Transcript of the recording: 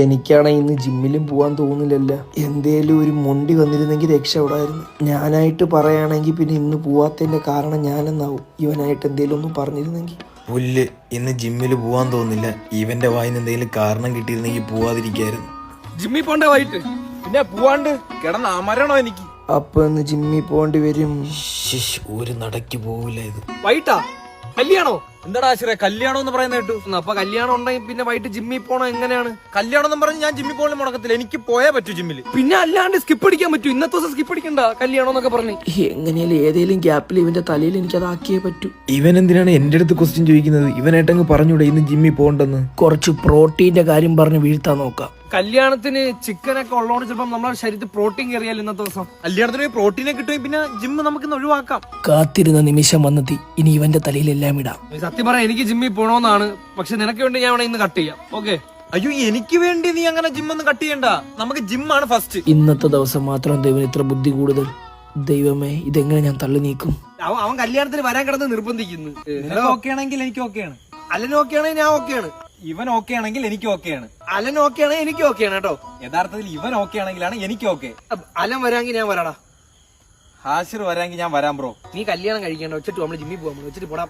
എനിക്കാണെങ്കിൽ ഇന്ന് ജിമ്മിലും പോകാൻ തോന്നില്ലല്ലോ. എന്തേലും ഒരു മൊണ്ടി വന്നിരുന്നെങ്കിൽ രക്ഷപ്പെടായിരുന്നു. ഞാനായിട്ട് പറയുകയാണെങ്കിൽ പിന്നെ ഇന്ന് പോവാത്തതിൻ്റെ കാരണം ഞാനെന്നാവും. ഇവനായിട്ട് എന്തേലും ഒന്നും പറഞ്ഞിരുന്നെങ്കിൽ. പുല്ല്, ഇന്ന് ജിമ്മിൽ പോവാൻ തോന്നില്ല. ഇവന്റെ വായിന്ന് എന്തെങ്കിലും കാരണം കിട്ടിയിരുന്നെങ്കിൽ പോവാതിരിക്കായിരുന്നു. ജിമ്മിൽ പോണ്ട വൈകിട്ട് പിന്നെ പോവാണ്ട് കിടന്ന് അമരണോ എനിക്ക്. അപ്പൊ ഇന്ന് ജിമ്മിൽ പോകേണ്ടി വരും. ഒരു നടക്ക് പോവില്ല ഇത്. വൈകിട്ടാ കല്യാണോ? എന്താടാ ആശ്രയ കല്യാണം എന്ന് പറയുന്ന കേട്ടു. അപ്പൊ കല്യാണം ഉണ്ടെങ്കിൽ പിന്നെ വൈകിട്ട് ജിമ്മിൽ പോണോ? എങ്ങനെയാണ് കല്യാണം എന്ന് പറഞ്ഞ് ഞാൻ ജിമ്മിൽ പോലും മുടക്കത്തില്ല. എനിക്ക് പോയേ പറ്റൂ ജിമ്മില്. പിന്നെ അല്ലാണ്ട് സ്കിപ്പ് അടിക്കാൻ പറ്റൂ? ഇന്നത്തെ ദിവസം സ്കിപ്പ് അടിക്കണ്ട കല്യാണം എന്നൊക്കെ പറഞ്ഞു. എങ്ങനെയാലും ഏതെങ്കിലും ഗ്യാപ്പിൽ ഇവന്റെ തലയിൽ എനിക്ക് അതാക്കിയേ പറ്റൂ. ഇവൻ എന്തിനാണ് എന്റെ അടുത്ത് ക്വസ്റ്റ്യൻ ചോദിക്കുന്നത്? ഇവനായിട്ടങ്ങ് പറഞ്ഞൂടെ ഇന്ന് ജിമ്മിൽ പോകണ്ടെന്ന്? കുറച്ച് പ്രോട്ടീന്റെ കാര്യം പറഞ്ഞ് വീഴ്ത്താൻ നോക്കാം. കല്യാണത്തിന് ചിക്കനൊക്കെ ഉള്ളതുകൊണ്ട് ചിലപ്പോൾ നമ്മുടെ ശരീരത്തിൽ പ്രോട്ടീൻ കയറിയാൽ ഇന്നത്തെ ദിവസം കല്യാണത്തിന് പ്രോട്ടീനെ കിട്ടും. പിന്നെ ജിമ്മ് നമുക്ക് ഒഴിവാക്കാം. കാത്തിരുന്ന നിമിഷം വന്നെത്തി. ഇനി ഇവന്റെ തലയിലെല്ലാം ഇടാം. സത്യം പറയാം എനിക്ക് ജിമ്മിൽ പോകണമെന്നാണ്. പക്ഷെ നിനക്ക് വേണ്ടി ഞാൻ ഇവിടെ ഇന്ന് കട്ട് ചെയ്യാം. ഓക്കെ? അയ്യോ, എനിക്ക് വേണ്ടി നീ അങ്ങനെ ജിമ്മൊന്നും കട്ട് ചെയ്യണ്ട. നമുക്ക് ജിമ്മാണ് ഫസ്റ്റ്. ഇന്നത്തെ ദിവസം മാത്രം ദൈവം ഇത്ര ബുദ്ധി കൂടുതൽ. ദൈവമേ, ഇതെങ്ങനെ ഞാൻ തള്ളി നീക്കും? അവൻ കല്യാണത്തിന് വരാൻ കിടന്ന് നിർബന്ധിക്കുന്നു. ഓക്കെ ആണെങ്കിൽ എനിക്ക് ഓക്കെയാണ്. അലൻ ഓക്കെ ആണെങ്കിൽ ഞാൻ ഓക്കെയാണ്. ഇവൻ ഓക്കെ ആണെങ്കിൽ എനിക്ക് ഓക്കെയാണ്. അലൻ ഓക്കെ ആണെങ്കിൽ എനിക്ക് ഓക്കെയാണ് കേട്ടോ. യഥാർത്ഥത്തിൽ ഇവൻ ഓക്കെ ആണെങ്കിലാണ് എനിക്ക് ഓക്കെ. അലൻ വരാമെങ്കിൽ ഞാൻ വരാടാ. ഹാഷിർ വരാമെങ്കിൽ ഞാൻ വരാം ബ്രോ. നീ കല്യാണം കഴിക്കേണ്ട. വെച്ചിട്ട് നമ്മള് ജിമ്മിൽ പോകാൻ വെച്ചിട്ട് പോടാ.